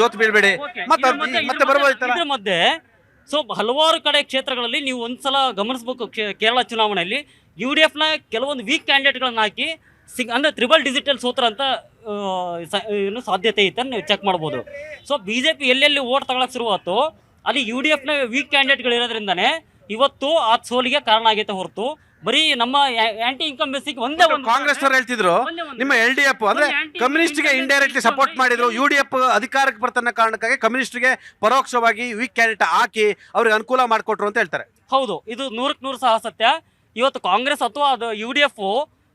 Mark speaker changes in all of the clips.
Speaker 1: ಜೋತ್ ಬೀಳ್ಬೇಡಿ ಮತ್ತೆ ಮತ್ತೆ ಬರ್ಬೋದಿತ್ತಲ್ಲ.
Speaker 2: ಇದ್ರ ಮಧ್ಯೆ ಸೊ ಹಲವಾರು ಕಡೆ ಕ್ಷೇತ್ರಗಳಲ್ಲಿ ನೀವು ಒಂದ್ಸಲ ಗಮನಿಸಬೇಕು. ಕೇರಳ ಚುನಾವಣೆಯಲ್ಲಿ UDF ನ ಕೆಲವೊಂದು ವೀಕ್ ಕ್ಯಾಂಡಿಡೇಟ್ಗಳನ್ನ ಹಾಕಿ ಅಂದ್ರೆ ಟ್ರಿಬಲ್ ಡಿಜಿಟಲ್ ಸೋತ್ರ ಅಂತ ಏನು ಸಾಧ್ಯತೆ ಐತೆ ನೀವು ಚೆಕ್ ಮಾಡ್ಬೋದು. ಸೊ BJP ಎಲ್ಲೆಲ್ಲಿ ಓಟ್ ತಗೊಳಕ್ ಶುರುವಾತು ಅಲ್ಲಿ UDF ನ ವೀಕ್ ಕ್ಯಾಂಡಿಡೇಟ್ಗಳು ಇರೋದ್ರಿಂದಾನೆ ಇವತ್ತು ಆ ಸೋಲಿಗೆ ಕಾರಣ ಆಗೈತೆ ಹೊರತು ಬರೀ ನಮ್ಮ ಆಂಟಿ ಇನ್ಕಮ್ ಬೇಸಿಕ್ ಒಂದೇ ಒಂದು
Speaker 1: ಕಾಂಗ್ರೆಸ್ ಅವರು ಹೇಳ್ತಿದ್ರು ನಿಮ್ಮ LDF ಅಂದ್ರೆ ಕಮ್ಯುನಿಸ್ಟ್ ಗೆ ಇಂಡೈರೆಕ್ಟ್ಲಿ ಸಪೋರ್ಟ್ ಮಾಡಿದ್ರು. UDF ಅಧಿಕಾರಕ್ಕೆ ಬರ್ತನ್ನ ಕಾರಣಕ್ಕಾಗಿ ಕಮ್ಯುನಿಸ್ಟ್ ಗೆ ಪರೋಕ್ಷವಾಗಿ ವೀಕ್ ಕ್ಯಾಂಡಿಡೇಟ್ ಹಾಕಿ ಅವ್ರಿಗೆ ಅನುಕೂಲ ಮಾಡಿಕೊಟ್ರು ಅಂತ ಹೇಳ್ತಾರೆ.
Speaker 2: ಹೌದು, ಇದು 100% ಸಹ ಸತ್ಯ. ಇವತ್ತು ಕಾಂಗ್ರೆಸ್ ಅಥವಾ ಅದು UDF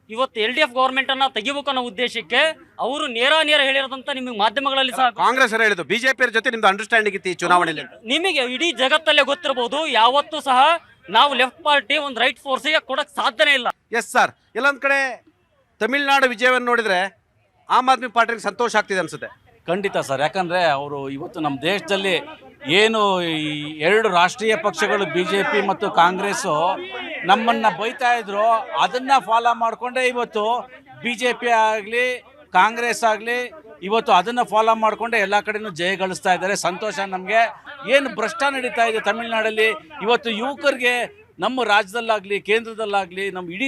Speaker 2: ಇವತ್ತು LDF ಗವರ್ಮೆಂಟ್ ಅನ್ನ ತೆಗಿಬೇಕು ಅನ್ನೋ ಉದ್ದೇಶಕ್ಕೆ ಅವರು ನೇರ ಹೇಳಿರೋದಂತ ನಿಮಗೆ ಮಾಧ್ಯಮಗಳಲ್ಲಿ ಸಹ
Speaker 1: ಕಾಂಗ್ರೆಸ್ ಹೇಳಿದ್ರು. ಬಿಜೆಪಿ ಜೊತೆ ನಿಮ್ದು ಅಂಡರ್ಸ್ಟ್ಯಾಂಡಿಂಗ್ ಇತ್ತು ಈ ಚುನಾವಣೆಯಲ್ಲಿ.
Speaker 2: ನಿಮಗೆ ಇಡೀ ಜಗತ್ತಲ್ಲೇ ಗೊತ್ತಿರಬಹುದು, ಯಾವತ್ತೂ ಸಹ ನಾವು ಲೆಫ್ಟ್ ಪಾರ್ಟಿ ಒಂದು ರೈಟ್ ಫೋರ್ಸ್ಗೆ ಕೊಡಕ್ ಸಾಧ್ಯನೇ ಇಲ್ಲ.
Speaker 1: ಎಸ್ ಸರ್, ಎಲ್ಲೊಂದ್ ಕಡೆ ತಮಿಳುನಾಡು ವಿಜಯವನ್ನು ನೋಡಿದ್ರೆ ಆಮ್ ಆದ್ಮಿ ಪಾರ್ಟಿಗೆ ಸಂತೋಷ ಆಗ್ತಿದೆ ಅನ್ಸುತ್ತೆ.
Speaker 3: ಖಂಡಿತ ಸರ್, ಯಾಕಂದರೆ ಅವರು ಇವತ್ತು ನಮ್ಮ ದೇಶದಲ್ಲಿ ಏನು ಈ ಎರಡು ರಾಷ್ಟ್ರೀಯ ಪಕ್ಷಗಳು BJP ಮತ್ತು ಕಾಂಗ್ರೆಸ್ಸು ನಮ್ಮನ್ನು ಬೈತಾ ಇದ್ರು, ಅದನ್ನು ಫಾಲೋ ಮಾಡಿಕೊಂಡೇ ಇವತ್ತು BJP ಆಗಲಿ ಕಾಂಗ್ರೆಸ್ ಆಗಲಿ ಇವತ್ತು ಅದನ್ನು ಫಾಲೋ ಮಾಡಿಕೊಂಡೆ ಎಲ್ಲ ಕಡೆನೂ ಜಯ ಗಳಿಸ್ತಾ ಇದ್ದಾರೆ. ಸಂತೋಷ ನಮಗೆ. ಏನು ಭ್ರಷ್ಟ ನಡೀತಾ ಇದೆ ತಮಿಳುನಾಡಲ್ಲಿ, ಇವತ್ತು ಯುವಕರಿಗೆ ನಮ್ಮ ರಾಜ್ಯದಲ್ಲಾಗಲಿ ಕೇಂದ್ರದಲ್ಲಾಗಲಿ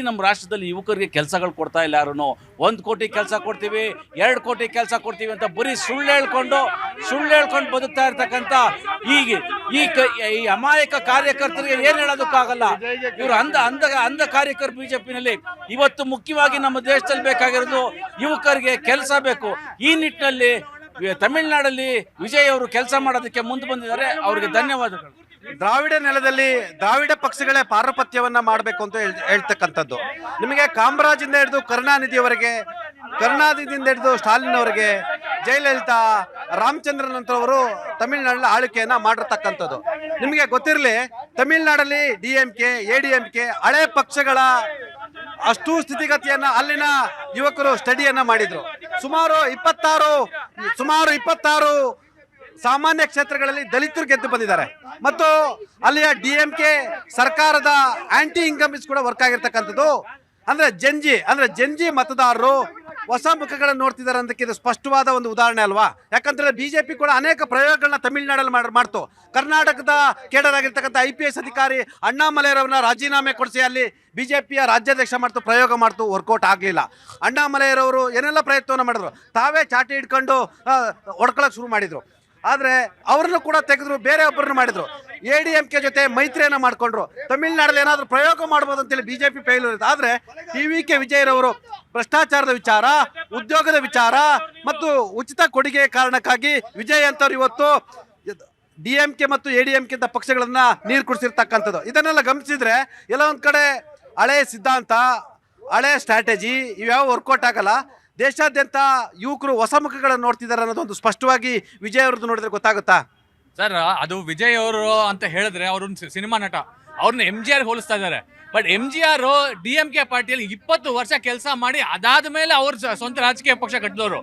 Speaker 3: ನಮ್ಮ ರಾಷ್ಟ್ರದಲ್ಲಿ ಯುವಕರಿಗೆ ಕೆಲಸಗಳು ಕೊಡ್ತಾ ಇಲ್ಲ. ಯಾರೂ 1 ಕೋಟಿ ಕೆಲಸ ಕೊಡ್ತೀವಿ, 2 ಕೋಟಿ ಕೆಲಸ ಕೊಡ್ತೀವಿ ಅಂತ ಬರೀ ಸುಳ್ಳು ಹೇಳ್ಕೊಂಡು ಬದುಕ್ತಾ ಇರ್ತಕ್ಕಂಥ ಈ ಅಮಾಯಕ ಕಾರ್ಯಕರ್ತರಿಗೆ ಏನು ಹೇಳೋದಕ್ಕಾಗಲ್ಲ. ಇವರು ಅಂಧ ಕಾರ್ಯಕರ್ತರು BJPನಲ್ಲಿ. ಇವತ್ತು ಮುಖ್ಯವಾಗಿ ನಮ್ಮ ದೇಶದಲ್ಲಿ ಬೇಕಾಗಿರೋದು ಯುವಕರಿಗೆ ಕೆಲಸ ಬೇಕು. ಈ ನಿಟ್ಟಿನಲ್ಲಿ ತಮಿಳುನಾಡಲ್ಲಿ ವಿಜಯ್ ಅವರು ಕೆಲಸ ಮಾಡೋದಕ್ಕೆ ಮುಂದೆ ಬಂದಿದ್ದಾರೆ. ಅವರಿಗೆ ಧನ್ಯವಾದಗಳು.
Speaker 1: ದ್ರಾವಿಡ ನೆಲದಲ್ಲಿ ದ್ರಾವಿಡ ಪಕ್ಷಗಳೇ ಪಾರಪತ್ಯವನ್ನ ಮಾಡಬೇಕು ಅಂತ ಹೇಳ್ತಕ್ಕಂಥದ್ದು. ನಿಮಗೆ ಕಾಮರಾಜಿಂದ ಹಿಡಿದು ಕರುಣಾನಿಧಿಯವರೆಗೆ, ಕರುಣಾನಿಧಿಯಿಂದ ಹಿಡಿದು ಸ್ಟಾಲಿನ್ ಅವರಿಗೆ, ಜಯಲಲಿತಾ, ರಾಮಚಂದ್ರನ್ ಅಂತವರು ತಮಿಳುನಾಡಲ್ಲಿ ಆಳ್ವಿಕೆಯನ್ನ ಮಾಡಿರ್ತಕ್ಕಂಥದ್ದು. ನಿಮಗೆ ಗೊತ್ತಿರಲಿ, ತಮಿಳುನಾಡಲ್ಲಿ DMK ADMK ಹಳೆ ಪಕ್ಷಗಳ ಅಷ್ಟು ಸ್ಥಿತಿಗತಿಯನ್ನ ಅಲ್ಲಿನ ಯುವಕರು ಸ್ಟಡಿಯನ್ನ ಮಾಡಿದ್ರು. ಸುಮಾರು 26 ಸಾಮಾನ್ಯ ಕ್ಷೇತ್ರಗಳಲ್ಲಿ ದಲಿತರು ಗೆದ್ದು ಬಂದಿದ್ದಾರೆ. ಮತ್ತು ಅಲ್ಲಿಯ DMK ಸರ್ಕಾರದ ಆಂಟಿ ಇನ್ಕಮಿಸ್ ಕೂಡ ವರ್ಕ್ ಆಗಿರ್ತಕ್ಕಂಥದ್ದು. ಅಂದ್ರೆ ಜಂಜಿ ಮತದಾರರು ಹೊಸ ಮುಖಗಳನ್ನು ನೋಡ್ತಿದ್ದಾರೆ ಅಂತಕ್ಕೆ ಇದು ಸ್ಪಷ್ಟವಾದ ಒಂದು ಉದಾಹರಣೆ ಅಲ್ವಾ? ಯಾಕಂದ್ರೆ BJP ಕೂಡ ಅನೇಕ ಪ್ರಯೋಗಗಳನ್ನ ತಮಿಳುನಾಡಲ್ಲಿ ಮಾಡ್ತು. ಕರ್ನಾಟಕದ ಕೇಡರಾಗಿರ್ತಕ್ಕಂಥ IPS ಅಧಿಕಾರಿ ಅಣ್ಣಾಮಲೈರವ್ರನ್ನ ರಾಜೀನಾಮೆ ಕೊಡಿಸಿ ಅಲ್ಲಿ BJPಯ ರಾಜ್ಯಾಧ್ಯಕ್ಷ ಪ್ರಯೋಗ ಮಾಡ್ತು, ವರ್ಕೌಟ್ ಆಗಲಿಲ್ಲ. ಅಣ್ಣಾಮಲೈರವರು ಏನೆಲ್ಲ ಪ್ರಯತ್ನವನ್ನು ಮಾಡಿದ್ರು, ತಾವೇ ಚಾಟಿ ಹಿಡ್ಕೊಂಡು ಹೊಡ್ಕೊಳ್ಳೋಕೆ ಶುರು ಮಾಡಿದ್ರು. ಆದರೆ ಅವ್ರನ್ನು ಕೂಡ ತೆಗೆದ್ರು, ಬೇರೆ ಒಬ್ಬರನ್ನು ಮಾಡಿದ್ರು. ADMK ಜೊತೆ ಮೈತ್ರಿಯನ್ನು ಮಾಡಿಕೊಂಡ್ರು. ತಮಿಳುನಾಡಲ್ಲಿ ಏನಾದರೂ ಪ್ರಯೋಗ ಮಾಡ್ಬೋದು ಅಂತೇಳಿ BJP ಫೇಲ್ ಇರುತ್ತೆ. ಆದರೆ TVK ವಿಜಯರವರು ಭ್ರಷ್ಟಾಚಾರದ ವಿಚಾರ, ಉದ್ಯೋಗದ ವಿಚಾರ ಮತ್ತು ಉಚಿತ ಕೊಡುಗೆ ಕಾರಣಕ್ಕಾಗಿ ವಿಜಯ್ ಅಂತವ್ರು ಇವತ್ತು DMK ಮತ್ತು ADMK ಅಂತ ಪಕ್ಷಗಳನ್ನ ನೀರು ಕುಡಿಸಿರ್ತಕ್ಕಂಥದ್ದು. ಇದನ್ನೆಲ್ಲ ಗಮನಿಸಿದ್ರೆ ಎಲ್ಲ ಒಂದು ಕಡೆ ಹಳೆ ಸಿದ್ಧಾಂತ, ಹಳೆ ಸ್ಟ್ರಾಟಜಿ ಇವ್ಯಾವ ವರ್ಕೌಟ್ ಆಗಲ್ಲ. ದೇಶಾದ್ಯಂತ ಯುವಕರು ಹೊಸ ಮುಖಗಳನ್ನು ನೋಡ್ತಿದ್ದಾರೆ ಅನ್ನೋದೊಂದು ಸ್ಪಷ್ಟವಾಗಿ ವಿಜಯ್ ಅವ್ರದ್ದು ನೋಡಿದ್ರೆ ಗೊತ್ತಾಗುತ್ತಾ
Speaker 4: ಸರ್? ಅದು ವಿಜಯ್ ಅವರು ಅಂತ ಹೇಳಿದ್ರೆ ಅವ್ರನ್ನ ಸಿನಿಮಾ ನಟ, ಅವ್ರನ್ನ MGR ಹೋಲಿಸ್ತಾ ಇದ್ದಾರೆ. ಬಟ್ MGR DMK ಪಾರ್ಟಿಯಲ್ಲಿ 20 ವರ್ಷ ಕೆಲಸ ಮಾಡಿ ಅದಾದ ಮೇಲೆ ಅವ್ರ ಸ್ವಂತ ರಾಜಕೀಯ ಪಕ್ಷ ಕಟ್ಟಿದವರು.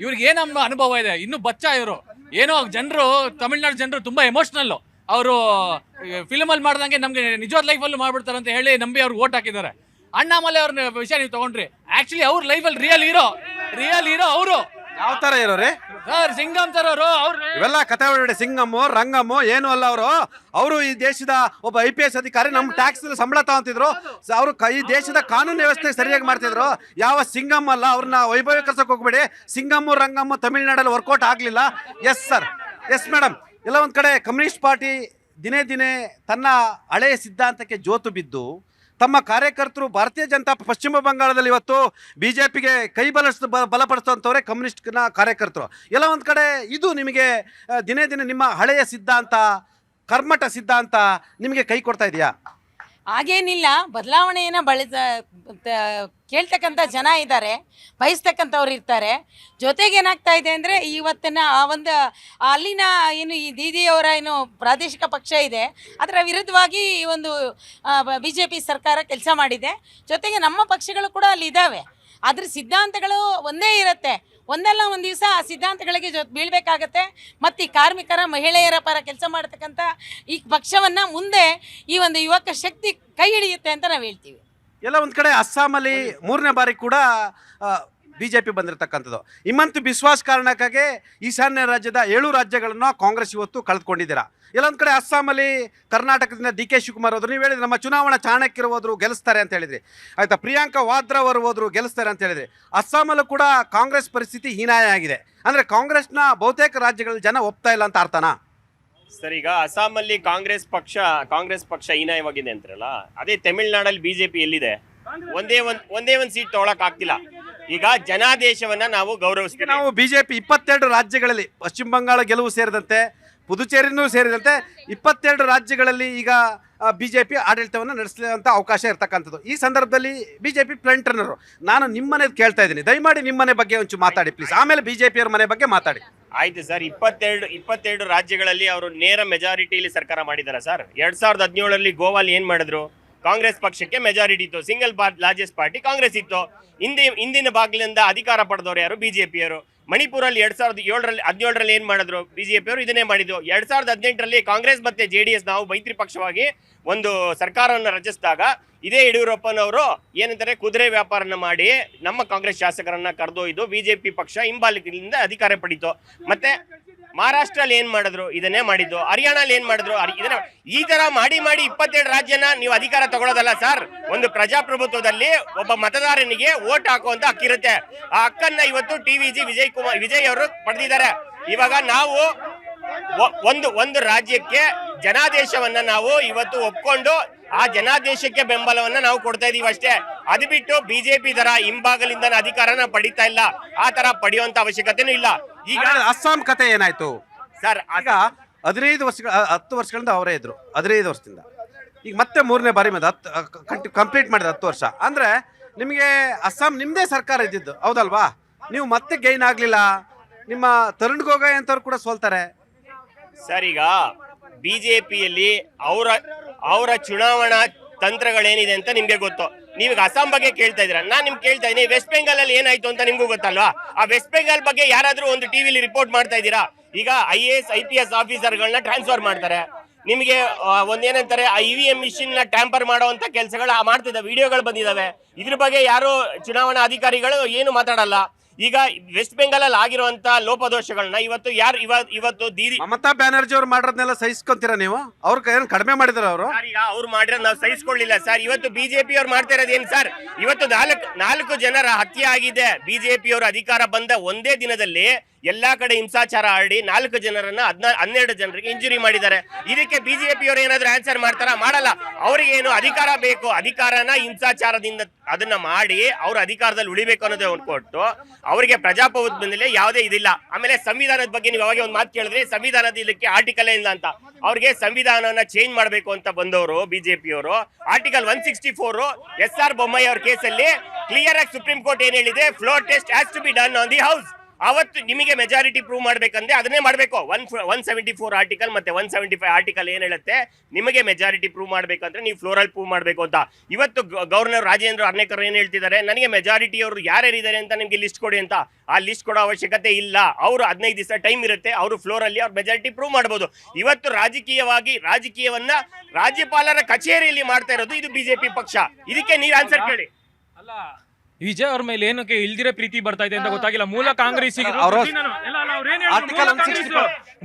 Speaker 4: ಇವ್ರಿಗೆ ಏನಮ್ಮ ಅನುಭವ ಇದೆ? ಇನ್ನು ಬಚ್ಚ ಇವರು. ಏನೋ ಜನರು, ತಮಿಳ್ನಾಡು ಜನರು ತುಂಬಾ ಎಮೋಷನಲ್. ಅವರು ಫಿಲ್ಮಲ್ಲಿ ಮಾಡ್ದಂಗೆ ನಮಗೆ ನಿಜವಾದ ಲೈಫಲ್ಲೂ ಮಾಡ್ಬಿಡ್ತಾರೆ ಅಂತ ಹೇಳಿ ನಂಬಿ ಅವ್ರಿಗೆ ಓಟ್ ಹಾಕಿದ್ದಾರೆ. ಅಣ್ಣಾಮಲೈ ಅವ್ರನ್ನ ವಿಷಯ ನೀವು ತಗೊಂಡ್ರಿ, ಆಕ್ಚುಲಿ ಅವ್ರ ಲೈಫಲ್ಲಿ ರಿಯಲ್ ಹೀರೋ ಅವರು.
Speaker 1: ಯಾವ ತರ ಇರೋರಿ
Speaker 4: ಸರ್? ಸಿಂಗಂ ಸರ್ ಅವರು.
Speaker 1: ಇವೆಲ್ಲ ಕಥೆ ಹೊರಗಡೆ ಸಿಂಗಮ್ಮು ರಂಗಮ್ಮು ಏನು ಅಲ್ಲ. ಅವರು ಈ ದೇಶದ ಒಬ್ಬ IPS ಅಧಿಕಾರಿ. ನಮ್ಮ ಟ್ಯಾಕ್ಸ್ ಸಂಬಳ ತಗೊಂತಿದ್ರು. ಅವರು ಈ ದೇಶದ ಕಾನೂನು ವ್ಯವಸ್ಥೆ ಸರಿಯಾಗಿ ಮಾಡ್ತಿದ್ರು. ಯಾವ ಸಿಂಗಮ್ ಅಲ್ಲ. ಅವ್ರನ್ನ ವೈಭವೀಕರಿಸಕ್ಕೆ ಹೋಗ್ಬೇಡಿ. ಸಿಂಗಮ್ಮು ರಂಗಮ್ಮು ತಮಿಳುನಾಡಲ್ಲಿ ವರ್ಕೌಟ್ ಆಗಲಿಲ್ಲ. Yes sir, yes madam. ಎಲ್ಲ ಒಂದು ಕಡೆ ಕಮ್ಯುನಿಸ್ಟ್ ಪಾರ್ಟಿ ದಿನೇ ತನ್ನ ಹಳೆಯ ಸಿದ್ಧಾಂತಕ್ಕೆ ಜೋತು ಬಿದ್ದು ತಮ್ಮ ಕಾರ್ಯಕರ್ತರು ಭಾರತೀಯ ಜನತಾ ಪಶ್ಚಿಮ ಬಂಗಾಳದಲ್ಲಿ ಇವತ್ತು BJPಗೆ ಕೈ ಬಲಪಡಿಸುವಂಥವ್ರೆ ಕಮ್ಯುನಿಸ್ಟ್ನ ಕಾರ್ಯಕರ್ತರು. ಎಲ್ಲ ಒಂದು ಕಡೆ ಇದು ನಿಮಗೆ ದಿನೇ ನಿಮ್ಮ ಹಳೆಯ ಸಿದ್ಧಾಂತ, ಕರ್ಮಠ ಸಿದ್ಧಾಂತ ನಿಮಗೆ ಕೈ ಕೊಡ್ತಾ ಇದೆಯಾ?
Speaker 5: ಹಾಗೇನಿಲ್ಲ. ಬದಲಾವಣೆಯನ್ನು ಕೇಳ್ತಕ್ಕಂಥ ಜನ ಇದ್ದಾರೆ, ಬಯಸ್ತಕ್ಕಂಥವ್ರು ಇರ್ತಾರೆ. ಜೊತೆಗೆ ಏನಾಗ್ತಾ ಇದೆ ಅಂದರೆ ಇವತ್ತಿನ ಅಲ್ಲಿನ ಏನು ಈ ದೀದಿಯವರ ಏನು ಪ್ರಾದೇಶಿಕ ಪಕ್ಷ ಇದೆ ಅದರ ವಿರುದ್ಧವಾಗಿ ಈ ಒಂದು BJP ಸರ್ಕಾರ ಕೆಲಸ ಮಾಡಿದೆ. ಜೊತೆಗೆ ನಮ್ಮ ಪಕ್ಷಗಳು ಕೂಡ ಅಲ್ಲಿ ಇದ್ದಾವೆ. ಅದ್ರ ಸಿದ್ಧಾಂತಗಳು ಒಂದೇ ಇರುತ್ತೆ. ಒಂದಲ್ಲ ಒಂದು ದಿವಸ ಆ ಸಿದ್ಧಾಂತಗಳಿಗೆ ಬೀಳಬೇಕಾಗತ್ತೆ. ಮತ್ತು ಈ ಕಾರ್ಮಿಕರ, ಮಹಿಳೆಯರ ಪರ ಕೆಲಸ ಮಾಡ್ತಕ್ಕಂಥ ಈ ಪಕ್ಷವನ್ನು ಮುಂದೆ ಈ ಒಂದು ಯುವಕ ಶಕ್ತಿ ಕೈ ಹಿಡಿಯುತ್ತೆ ಅಂತ ನಾವು ಹೇಳ್ತೀವಿ.
Speaker 1: ಎಲ್ಲ ಒಂದು ಕಡೆ ಅಸ್ಸಾಮಲ್ಲಿ 3ನೇ ಬಾರಿ ಕೂಡ ಬಿಜೆಪಿ ಬಂದಿರತಕ್ಕಂಥದ್ದು. ಹಿಮಂತ್ ಬಿಸ್ವಾಸ್ ಕಾರಣಕ್ಕಾಗಿ ಈಶಾನ್ಯ ರಾಜ್ಯದ 7 ರಾಜ್ಯಗಳನ್ನು ಕಾಂಗ್ರೆಸ್ ಇವತ್ತು ಕಳೆದುಕೊಂಡಿದ್ದೀರಾ. ಎಲ್ಲೊಂದು ಕಡೆ ಅಸ್ಸಾಮಲ್ಲಿ ಕರ್ನಾಟಕದಿಂದ ಡಿ ಕೆ ಶಿವಕುಮಾರ್ ಹೋದ್ರು, ನೀವು ಹೇಳಿದ್ರಿ ನಮ್ಮ ಚುನಾವಣಾ ಚಾಣಕ್ಯರು ಹೋದ್ರು ಗೆಲ್ಲಿಸ್ತಾರೆ ಅಂತ ಹೇಳಿದ್ರಿ, ಆಯ್ತಾ. ಪ್ರಿಯಾಂಕಾ ವಾದ್ರಾ ಅವರು ಹೋದ್ರು ಗೆಲ್ಲಿಸ್ತಾರೆ ಅಂತ ಹೇಳಿದ್ರಿ. ಅಸ್ಸಾಮಲ್ಲೂ ಕೂಡ ಕಾಂಗ್ರೆಸ್ ಪರಿಸ್ಥಿತಿ ಹೀನಾಯ ಆಗಿದೆ. ಅಂದರೆ ಕಾಂಗ್ರೆಸ್ನ ಬಹುತೇಕ ರಾಜ್ಯಗಳಲ್ಲಿ ಜನ ಒಪ್ತಾ ಇಲ್ಲ ಅಂತ ಅರ್ಥನಾ?
Speaker 6: ಸರ್, ಈಗ ಅಸ್ಸಾಮಲ್ಲಿ ಕಾಂಗ್ರೆಸ್ ಪಕ್ಷ ಹೀನಾಯವಾಗಿದೆ ಅಂತಾರಲ್ಲ, ಅದೇ ತಮಿಳ್ನಾಡಲ್ಲಿ ಬಿಜೆಪಿ ಎಲ್ಲಿದೆ? ಒಂದೇ ಒಂದು ಸೀಟ್ ತಗೊಳಕ್ ಆಗ್ತಿಲ್ಲ. ಈಗ ಜನಾದೇಶವನ್ನ ನಾವು ಗೌರವಿಸ್ತೀವಿ.
Speaker 1: ನಾವು ಬಿಜೆಪಿ 22 ರಾಜ್ಯಗಳಲ್ಲಿ, ಪಶ್ಚಿಮ ಬಂಗಾಳ ಗೆಲುವು ಸೇರಿದಂತೆ ಪುದುಚೇರಿನೂ ಸೇರಿದಂತೆ 22 ರಾಜ್ಯಗಳಲ್ಲಿ ಈಗ ಬಿಜೆಪಿ ಆಡಳಿತವನ್ನು ನಡೆಸುವಂಥ ಅವಕಾಶ ಇರ್ತಕ್ಕಂಥದ್ದು. ಈ ಸಂದರ್ಭದಲ್ಲಿ ಬಿಜೆಪಿ ಫ್ರಂಟ್ ರನ್ನರು. ನಾನು ನಿಮ್ಮನೆ ಕೇಳ್ತಾ ಇದ್ದೀನಿ, ದಯಮಾಡಿ ನಿಮ್ಮನೆ ಬಗ್ಗೆ ಒಂಚೂರು ಮಾತಾಡಿ ಪ್ಲೀಸ್, ಆಮೇಲೆ ಬಿಜೆಪಿಯವ್ರ ಮನೆ ಬಗ್ಗೆ ಮಾತಾಡಿ.
Speaker 6: ಆಯ್ತು ಸರ್, 22 ರಾಜ್ಯಗಳಲ್ಲಿ ಅವರು ನೇರ ಮೆಜಾರಿಟಿಯಲ್ಲಿ ಸರ್ಕಾರ ಮಾಡಿದಾರ ಸರ್. 2017ರಲ್ಲಿ ಗೋವಾಲಿ ಏನ್ ಮಾಡಿದ್ರು? ಕಾಂಗ್ರೆಸ್ ಪಕ್ಷಕ್ಕೆ ಮೆಜಾರಿಟಿ ಇತ್ತು, ಸಿಂಗಲ್ ಲಾರ್ಜೆಸ್ಟ್ ಪಾರ್ಟಿ ಕಾಂಗ್ರೆಸ್ ಇತ್ತು. ಹಿಂದಿನ ಬಾಗಿಲಿಂದ ಅಧಿಕಾರ ಪಡೆದವರು ಯಾರು? ಬಿಜೆಪಿಯವರು. ಮಣಿಪುರಲ್ಲಿ 2017ರಲ್ಲಿ ಏನ್ ಮಾಡಿದ್ರು? ಬಿಜೆಪಿಯವರು ಇದನ್ನೇ ಮಾಡಿದ್ರು. 2018ರಲ್ಲಿ ಕಾಂಗ್ರೆಸ್ ಮತ್ತೆ JDS ನಾವು ಮೈತ್ರಿ ಪಕ್ಷವಾಗಿ ಒಂದು ಸರ್ಕಾರವನ್ನು ರಚಿಸಿದಾಗ ಇದೇ ಯಡಿಯೂರಪ್ಪನವರು ಏನಂತಾರೆ, ಕುದುರೆ ವ್ಯಾಪಾರನ ಮಾಡಿ ನಮ್ಮ ಕಾಂಗ್ರೆಸ್ ಶಾಸಕರನ್ನ ಕರೆದೊಯ್ದು ಬಿಜೆಪಿ ಪಕ್ಷ ಹಿಂಬಾಲಿಕೆಯಿಂದ ಅಧಿಕಾರ ಪಡೀತು. ಮತ್ತೆ ಮಹಾರಾಷ್ಟ್ರಲ್ಲಿ ಏನ್ ಮಾಡಿದ್ರು? ಇದನ್ನೇ ಮಾಡಿದ್ದು. ಹರಿಯಾಣಲ್ಲಿ ಏನ್ ಮಾಡಿದ್ರು? ಇದನ್ನ ಈ ತರ ಮಾಡಿ 22 ರಾಜ್ಯನ ನೀವು ಅಧಿಕಾರ ತಗೊಳ್ಳೋದಲ್ಲ ಸರ್. ಒಂದು ಪ್ರಜಾಪ್ರಭುತ್ವದಲ್ಲಿ ಒಬ್ಬ ಮತದಾರನಿಗೆ ವೋಟ್ ಹಾಕುವಂತ ಹಕ್ಕಿರುತ್ತೆ. ಆ ಹಕ್ಕನ್ನ ಇವತ್ತು ವಿಜಯ್ ಅವರು ಪಡೆದಿದ್ದಾರೆ. ಇವಾಗ ನಾವು ಒಂದು ರಾಜ್ಯಕ್ಕೆ ಜನಾದೇಶವನ್ನ ನಾವು ಇವತ್ತು ಒಪ್ಕೊಂಡು ಆ ಜನಾದೇಶಕ್ಕೆ ಬೆಂಬಲವನ್ನ ನಾವು ಕೊಡ್ತಾ ಇದೀವಿ ಅಷ್ಟೇ. ಅದು ಬಿಟ್ಟು ಬಿಜೆಪಿ ತರ ಹಿಂಬಾಗಲಿಂದ ಅಧಿಕಾರನ ಪಡಿತಾ ಇಲ್ಲ. ಆ ತರ ಪಡೆಯುವಂತ ಅವಶ್ಯಕತೆನೂ ಇಲ್ಲ.
Speaker 1: ಈಗ ಅಸ್ಸಾಂ ಕತೆ ಏನಾಯ್ತು
Speaker 6: ಸರ್?
Speaker 1: ಆಗ 10 ವರ್ಷಗಳಿಂದ ಅವರೇ ಇದ್ರು, 15 ವರ್ಷದಿಂದ. ಈಗ ಮತ್ತೆ 3ನೇ ಬಾರಿ ಮೇಲೆ ಕಂಪ್ಲೀಟ್ ಮಾಡಿದ 10 ವರ್ಷ. ಅಂದ್ರೆ ನಿಮಗೆ ಅಸ್ಸಾಂ ನಿಮ್ದೇ ಸರ್ಕಾರ ಇದ್ದಿದ್ದು ಹೌದಲ್ವಾ? ನೀವು ಮತ್ತೆ ಗೈನ್ ಆಗ್ಲಿಲ್ಲ. ನಿಮ್ಮ ತರುಣ್ ಗೊಗೊಯ್ ಅಂತವ್ರು ಕೂಡ ಸೋಲ್ತಾರೆ
Speaker 6: ಸರ್. ಈಗ ಬಿಜೆಪಿಯಲ್ಲಿ ಅವರ ಚುನಾವಣಾ ತಂತ್ರಗಳೇನಿದೆ ಅಂತ ನಿಮ್ಗೆ ಗೊತ್ತು. ನೀವೀಗ ಅಸ್ಸಾಂ ಬಗ್ಗೆ ಕೇಳ್ತಾ ಇದ್ದೀರಾ, ನಾನು ನಿಮ್ಗೆ ಕೇಳ್ತಾ ಇದ್ದೀನಿ, ವೆಸ್ಟ್ ಬೆಂಗಾಲ್ ಅಲ್ಲಿ ಏನಾಯ್ತು ಅಂತ ನಿಮ್ಗೂ ಗೊತ್ತಲ್ವಾ? ಆ ವೆಸ್ಟ್ ಬೆಂಗಾಲ್ ಬಗ್ಗೆ ಯಾರಾದ್ರೂ ಒಂದು ಟಿವಿಲಿ ರಿಪೋರ್ಟ್ ಮಾಡ್ತಾ ಇದ್ದೀರಾ? ಈಗ IAS IPS ಆಫೀಸರ್ಗಳನ್ನ ಟ್ರಾನ್ಸ್ಫರ್ ಮಾಡ್ತಾರೆ. ನಿಮಗೆ ಒಂದೇನಂತಾರೆ, EVM ಮಿಷಿನ್ ನ ಟ್ಯಾಂಪರ್ ಮಾಡುವಂತ ಕೆಲಸಗಳು ಮಾಡ್ತಿದ್ದ ವಿಡಿಯೋಗಳು ಬಂದಿದಾವೆ. ಇದ್ರ ಬಗ್ಗೆ ಯಾರು ಚುನಾವಣಾ ಅಧಿಕಾರಿಗಳು ಏನು ಮಾತಾಡಲ್ಲ. ಈಗ ವೆಸ್ಟ್ ಬೆಂಗಾಲ್ ಅಲ್ಲಿ ಆಗಿರುವಂತ ಲೋಪದೋಷಗಳನ್ನ ಇವತ್ತು ದೀದಿ
Speaker 1: ಮಮತಾ ಬ್ಯಾನರ್ಜಿ ಅವ್ರು ಮಾಡಿರೋದನ್ನೆಲ್ಲ ಸಹಿಸ್ಕೊಂತೀರಾ ನೀವು? ಅವ್ರ ಕಡಿಮೆ ಮಾಡಿದಾರೆ ಅವರು.
Speaker 6: ಈಗ ಅವ್ರು ಮಾಡಿರೋದು ನಾವು ಸಹಿಸ್ಕೊಳ್ಳಿಲ್ಲ ಸರ್. ಇವತ್ತು ಬಿಜೆಪಿ ಅವ್ರು ಮಾಡ್ತಾ ಇರೋದು ಏನ್ ಸರ್? ಇವತ್ತು 4 ಜನರ ಹತ್ಯೆ ಆಗಿದೆ. ಬಿಜೆಪಿ ಅವರು ಅಧಿಕಾರ ಬಂದ ಒಂದೇ ದಿನದಲ್ಲಿ ಎಲ್ಲಾ ಕಡೆ ಹಿಂಸಾಚಾರ ಆಡಿ 4 ಜನರನ್ನ 12 ಜನರಿಗೆ ಇಂಜುರಿ ಮಾಡಿದ್ದಾರೆ. ಇದಕ್ಕೆ ಬಿಜೆಪಿ ಅವರು ಏನಾದ್ರು ಆನ್ಸರ್ ಮಾಡ್ತಾರಾ? ಮಾಡಲ್ಲ. ಅವ್ರಿಗೆ ಏನು ಅಧಿಕಾರ ಬೇಕು? ಅಧಿಕಾರನ ಹಿಂಸಾಚಾರದಿಂದ ಅದನ್ನ ಮಾಡಿ ಅವ್ರ ಅಧಿಕಾರದಲ್ಲಿ ಉಳಿಬೇಕು ಅನ್ನೋದೇ ಒಂದು ಕೊಟ್ಟು ಅವರಿಗೆ ಪ್ರಜಾಪ್ರಭುತ್ವದಲ್ಲಿ ಯಾವುದೇ ಇದಿಲ್ಲ. ಆಮೇಲೆ ಸಂವಿಧಾನದ ಬಗ್ಗೆ ನೀವು ಅವಾಗ ಒಂದು ಮಾತು ಕೇಳಿದ್ರೆ, ಸಂವಿಧಾನದ ಇದಕ್ಕೆ ಆರ್ಟಿಕಲ್ ಇಲ್ಲ ಅಂತ. ಅವ್ರಿಗೆ ಸಂವಿಧಾನವನ್ನ ಚೇಂಜ್ ಮಾಡಬೇಕು ಅಂತ ಬಂದವರು ಬಿಜೆಪಿ ಅವರು. ಆರ್ಟಿಕಲ್ 164 SR ಬೊಮ್ಮಾಯಿ ಅವ್ರ ಕೇಸಲ್ಲಿ ಕ್ಲಿಯರ್ ಆಗಿ ಸುಪ್ರೀಂ ಕೋರ್ಟ್ ಏನ್ ಹೇಳಿದೆ, floor test has to be done on the house. ಅವತ್ತು ನಿಮಗೆ ಮೆಜಾರಿಟಿ ಪ್ರೂವ್ ಮಾಡ್ಬೇಕಂದ್ರೆ ಅದನ್ನೇ ಮಾಡಬೇಕು. 174 ಆರ್ಟಿಕಲ್ ಮತ್ತೆ 175 ಆರ್ಟಿಕಲ್ ಏನ್ ಹೇಳುತ್ತೆ, ನಿಮಗೆ ಮೆಜಾರಿಟಿ ಪ್ರೂವ್ ಮಾಡ್ಬೇಕಂದ್ರೆ ನೀವು ಫ್ಲೋರಲ್ಲಿ ಪ್ರೂವ್ ಮಾಡಬೇಕು ಅಂತ. ಇವತ್ತು ಗವರ್ನರ್ ರಾಜೇಂದ್ರ ಅರ್ನೇಕರ್ ಏನ್ ಹೇಳ್ತಿದ್ದಾರೆ, ನನಗೆ ಮೆಜಾರಿಟಿ ಅವರು ಯಾರ್ಯಾರಿದ್ದಾರೆ ಅಂತ ನಿಮ್ಗೆ ಲಿಸ್ಟ್ ಕೊಡಿ ಅಂತ. ಆ ಲಿಸ್ಟ್ ಕೊಡೋ ಅವಶ್ಯಕತೆ ಇಲ್ಲ. ಅವರು 15 ದಿವಸ ಟೈಮ್ ಇರುತ್ತೆ, ಅವರು ಫ್ಲೋರಲ್ಲಿ ಅವ್ರ ಮೆಜಾರಿಟಿ ಪ್ರೂವ್ ಮಾಡಬಹುದು. ಇವತ್ತು ರಾಜಕೀಯವನ್ನ ರಾಜ್ಯಪಾಲರ ಕಚೇರಿಯಲ್ಲಿ ಮಾಡ್ತಾ ಇರೋದು ಇದು ಬಿಜೆಪಿ ಪಕ್ಷ. ಇದಕ್ಕೆ ನೀವು ಆನ್ಸರ್ ಕೇಳಿ.
Speaker 7: ಅಲ್ಲ, ವಿಜಯ್ ಅವ್ರ ಮೇಲೆ ಏನಕ್ಕೆ ಇಲ್ದಿರ ಪ್ರೀತಿ ಬರ್ತಾ ಇದೆ ಅಂತ ಗೊತ್ತಾಗಿಲ್ಲ. ಮೂಲ ಕಾಂಗ್ರೆಸ್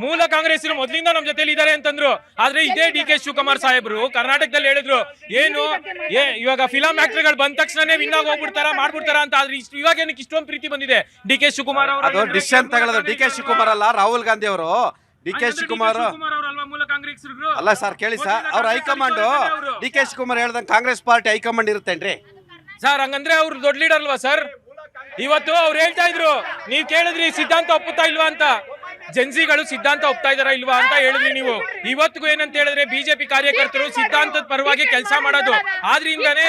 Speaker 7: ಮೂಲ ಕಾಂಗ್ರೆಸ್ ಮೊದಲಿಂದ ನಮ್ ಜೊತೆಲಿ ಇದಾರೆ ಅಂತಂದ್ರು. ಆದ್ರೆ ಇದೇ DK ಶಿವಕುಮಾರ್ ಸಾಹೇಬ್ರು ಕರ್ನಾಟಕದಲ್ಲಿ ಹೇಳಿದ್ರು, ಏನು ಇವಾಗ ಫಿಲಂ ಆಕ್ಟರ್ಗಳು ಬಂದ ತಕ್ಷಣನೇ ವಿನ್ ಆಗಿ ಹೋಗ್ಬಿಡ್ತಾರ ಮಾಡ್ಬಿಡ್ತಾರ ಅಂತ. ಆದ್ರೆ ಇವಾಗ ಏನಕ್ಕೆ ಇಷ್ಟೊಂದು ಪ್ರೀತಿ ಬಂದಿದೆ DK ಶಿವಕುಮಾರ್ ಅವರು?
Speaker 1: ಡಿಸಿಷನ್ ತಗೊಳ್ಳೋದು DK ಶಿವಕುಮಾರ್ ಅಲ್ಲ, ರಾಹುಲ್ ಗಾಂಧಿ ಅವರು. DK ಶಿವಕುಮಾರ್
Speaker 7: ಮೂಲ ಕಾಂಗ್ರೆಸ್
Speaker 1: ಅಲ್ಲ ಸರ್, ಕೇಳಿ ಸರ್, ಅವ್ರ ಹೈಕಮಾಂಡ್ DK ಶಿವಕುಮಾರ್ ಹೇಳ್ದಂಗೆ ಕಾಂಗ್ರೆಸ್ ಪಾರ್ಟಿ ಹೈಕಮಾಂಡ್ ಇರುತ್ತೇನ್ರಿ
Speaker 7: ಸರ್? ಹಂಗಂದ್ರೆ ಅವ್ರು ದೊಡ್ಡ ಲೀಡರ್ ಅಲ್ವಾ ಸರ್? ಇವತ್ತು ಅವ್ರು ಹೇಳ್ತಾ ಇದ್ರು, ನೀವ್ ಕೇಳಿದ್ರಿ ಸಿದ್ಧಾಂತ ಒಪ್ಪುತ್ತಾ ಇಲ್ವಾ ಅಂತ. ಜನ್ಸಿಗಳು ಸಿದ್ಧಾಂತ ಒಪ್ತಾ ಇದಾರ ಇಲ್ವಾ ಅಂತ ಹೇಳಿದ್ರಿ ನೀವು. ಇವತ್ತಿಗೂ ಏನಂತ ಹೇಳಿದ್ರೆ ಬಿಜೆಪಿ ಕಾರ್ಯಕರ್ತರು ಸಿದ್ಧಾಂತದ ಪರವಾಗಿ ಕೆಲಸ ಮಾಡೋದು. ಆದ್ರಿಂದಾನೇ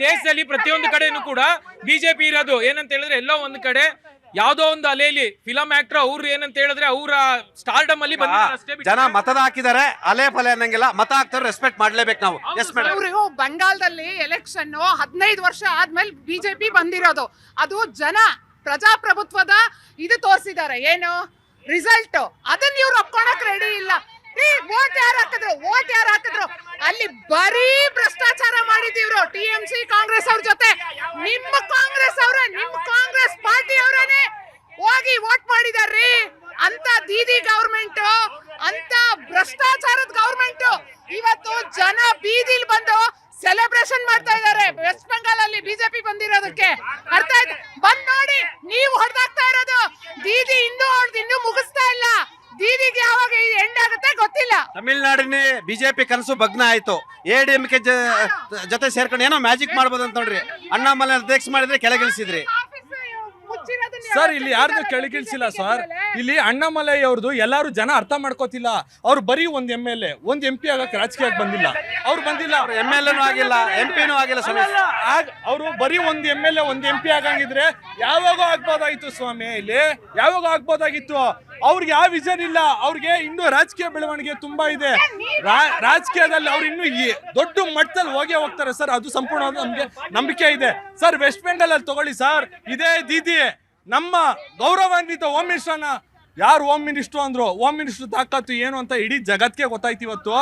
Speaker 7: ದೇಶದಲ್ಲಿ ಪ್ರತಿಯೊಂದು ಕಡೆನೂ ಕೂಡ ಬಿಜೆಪಿ ಇರೋದು. ಏನಂತ ಹೇಳಿದ್ರೆ ಎಲ್ಲೋ ಒಂದ್ ಕಡೆ ಯಾವ್ದೋ ಒಂದು ಅಲೆಯಲ್ಲಿ ಫಿಲಂ ಆಕ್ಟರ್ ಅವ್ರು ಏನಂತ ಹೇಳಿದ್ರೆ ಅವರ ಸ್ಟಾರ್ಡಮ್ ಅಲ್ಲಿ
Speaker 1: ಜನ ಮತದ ಹಾಕಿದ್ದಾರೆ, ಅಲೆ ಫಲೆ ಅನ್ನಂಗಿಲ್ಲ. ಮತ ಹಾಕ್ತಾರೆ, ರೆಸ್ಪೆಕ್ಟ್ ಮಾಡ್ಲೇಬೇಕು ನಾವು. Yes madam.
Speaker 8: ಅವರು ಬಂಗಾಳದಲ್ಲಿ ಎಲೆಕ್ಷನ್ 15 ವರ್ಷ ಆದ್ಮೇಲೆ ಬಿಜೆಪಿ ಬಂದಿರೋದು. ಅದು ಜನ ಪ್ರಜಾಪ್ರಭುತ್ವದ ಇದು ತೋರಿಸಿದ್ದಾರೆ. ಏನು ರಿಸಲ್ಟ್? ಅದನ್ನ ಇವ್ರು ಒಪ್ಕೊಳಕ್ ರೆಡಿ ಇಲ್ಲ. ವೋಟ್ ಯಾರು ಹಾಕಿದ್ರು? ಅಲ್ಲಿ ಬರೀ ಭ್ರಷ್ಟಾಚಾರ ಮಾಡಿದೀವ್ರು TMC ಕಾಂಗ್ರೆಸ್ ಅವ್ರ ಜೊತೆ. ನಿಮ್ಮ ಕಾಂಗ್ರೆಸ್ ಪಾರ್ಟಿ ಅವರೇ ಹೋಗಿ ವೋಟ್ ಮಾಡಿದಾರ್ರಿ. ಅಂತ ದೀದಿ ಗವರ್ಮೆಂಟ್, ಅಂತ ಭ್ರಷ್ಟಾಚಾರದ ಗವರ್ಮೆಂಟ್ ಇವತ್ತು ಜನ ಬೀದಿಲ್ ಬಂದು ಸೆಲೆಬ್ರೇಷನ್ ಮಾಡ್ತಾ ಇದ್ದಾರೆ. ವೆಸ್ಟ್ ಬೆಂಗಾಲ್ ಅಲ್ಲಿ ಬಿಜೆಪಿ ಬಂದಿರೋದಕ್ಕೆ ಅರ್ಥ ಆಯ್ತು. ಬಂದ್ ನೋಡಿ, ನೀವು ಹೊಡೆದಾಗ್ತಾ ಇರೋದು ದೀದಿ ಇನ್ನೂ ಮುಗಿಸ್ತಾ ಇಲ್ಲ. ದೀದಿಗೆ ಯಾವಾಗ ಎಂಡ್ ಆಗುತ್ತೆ ಗೊತ್ತಿಲ್ಲ.
Speaker 1: ತಮಿಳ್ನಾಡಿನ ಬಿಜೆಪಿ ಕನಸು ಭಗ್ನ ಆಯ್ತು. ADMK ಜೊತೆ ಸೇರ್ಕೊಂಡು ಏನೋ ಮ್ಯಾಜಿಕ್ ಮಾಡ್ಬೋದು ಅಂತ ನೋಡ್ರಿ. ಅಣ್ಣಾಮಲೈ ಅಧ್ಯಕ್ಷ ಮಾಡಿದ್ರೆ ಕೆಳಗಿಳಿಸಿದ್ರಿ.
Speaker 7: ಸರ್ ಇಲ್ಲಿ ಯಾರ್ದು ಕೆಳಗಿಳಿಸಿಲ್ಲ ಸರ್. ಇಲ್ಲಿ ಅಣ್ಣಾಮಲೈ ಅವ್ರದ್ದು ಎಲ್ಲಾರು ಜನ ಅರ್ಥ ಮಾಡ್ಕೋತಿಲ್ಲ. ಅವ್ರು ಬರೀ ಒಂದ್ MLA, ಒಂದ್ MP ಆಗಕ್ಕೆ ರಾಜಕೀಯಕ್ಕೆ ಬಂದಿಲ್ಲ. ಅವ್ರು ಬಂದಿಲ್ಲ,
Speaker 1: MLA ಆಗಿಲ್ಲ, MP ಆಗಿಲ್ಲ.
Speaker 7: ಅವರು ಬರೀ ಒಂದ್ MLA, ಒಂದ್ MP ಆಗಂಗಿದ್ರೆ ಯಾವಾಗ ಆಗ್ಬೋದಾಗಿತ್ತು ಸ್ವಾಮಿ. ಇಲ್ಲಿ ಯಾವಾಗ ಆಗ್ಬೋದಾಗಿತ್ತು. ಅವ್ರಿಗೆ ಯಾವ ವಿಷನ್ ಇಲ್ಲ. ಅವ್ರಿಗೆ ಇನ್ನೂ ರಾಜಕೀಯ ಬೆಳವಣಿಗೆ ತುಂಬಾ ಇದೆ. ರಾಜಕೀಯದಲ್ಲಿ ಅವ್ರು ಇನ್ನೂ ದೊಡ್ಡ ಮಟ್ಟದಲ್ಲಿ ಹೋಗ್ತಾರೆ ಸರ್. ಅದು ಸಂಪೂರ್ಣ ನಮ್ಗೆ ನಂಬಿಕೆ ಇದೆ ಸರ್. ವೆಸ್ಟ್ ಬೆಂಗಾಲ್ ಅಲ್ಲಿ ತಗೊಳ್ಳಿ ಸರ್, ಇದೇ ದೀದಿ ನಮ್ಮ ಗೌರವಾನ್ವಿತ ಹೋಮ್ ಮಿನಿಸ್ಟರ್ನ ಯಾರು ಹೋಮ್ ಮಿನಿಸ್ಟರ್ ಅಂದ್ರು, ಹೋಮ್ ಮಿನಿಸ್ಟರ್ ತಾಕತ್ತು ಏನು ಅಂತ ಇಡೀ ಜಗತ್ಗೆ ಗೊತ್ತಾಯ್ತು ಇವತ್ತು.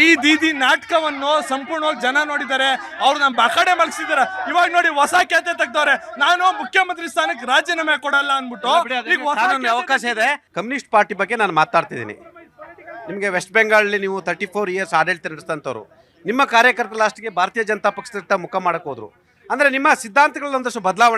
Speaker 7: ಈ ದೀದಿ ನಾಟಕವನ್ನು ಸಂಪೂರ್ಣವಾಗಿ ಜನ ನೋಡಿದ್ದಾರೆ. ಅವ್ರು ನಮ್ಮ ಬಕಡೆ ಮಲಗಿಸಿದ್ದಾರೆ. ಇವಾಗ ನೋಡಿ ಹೊಸ ಖ್ಯಾತೆ ತೆಗ್ದವ್ರೆ. ನಾನು ಮುಖ್ಯಮಂತ್ರಿ ಸ್ಥಾನಕ್ಕೆ ರಾಜೀನಾಮೆ ಕೊಡಲ್ಲ ಅನ್ಬಿಟ್ಟು ಈಗ
Speaker 1: ಅವಕಾಶ ಇದೆ. ಕಮ್ಯುನಿಸ್ಟ್ ಪಾರ್ಟಿ ಬಗ್ಗೆ ನಾನು ಮಾತಾಡ್ತಿದ್ದೀನಿ. ನಿಮಗೆ ವೆಸ್ಟ್ ಬೆಂಗಾಳಲ್ಲಿ ನೀವು 34 ಇಯರ್ಸ್ ಆಡಳಿತ ನಡೆಸ್ತಂಥವ್ರು. ನಿಮ್ಮ ಕಾರ್ಯಕರ್ತರ ಲಾಸ್ಟ್ಗೆ ಭಾರತೀಯ ಜನತಾ ಪಕ್ಷದ ಮುಖ ಮಾಡಕ್ಕೆ ಹೋದ್ರು. ಅಂದ್ರೆ ನಿಮ್ಮ ಸಿದ್ಧಾಂತಗಳಲ್ಲಿ ಒಂದಷ್ಟು ಬದಲಾವಣೆ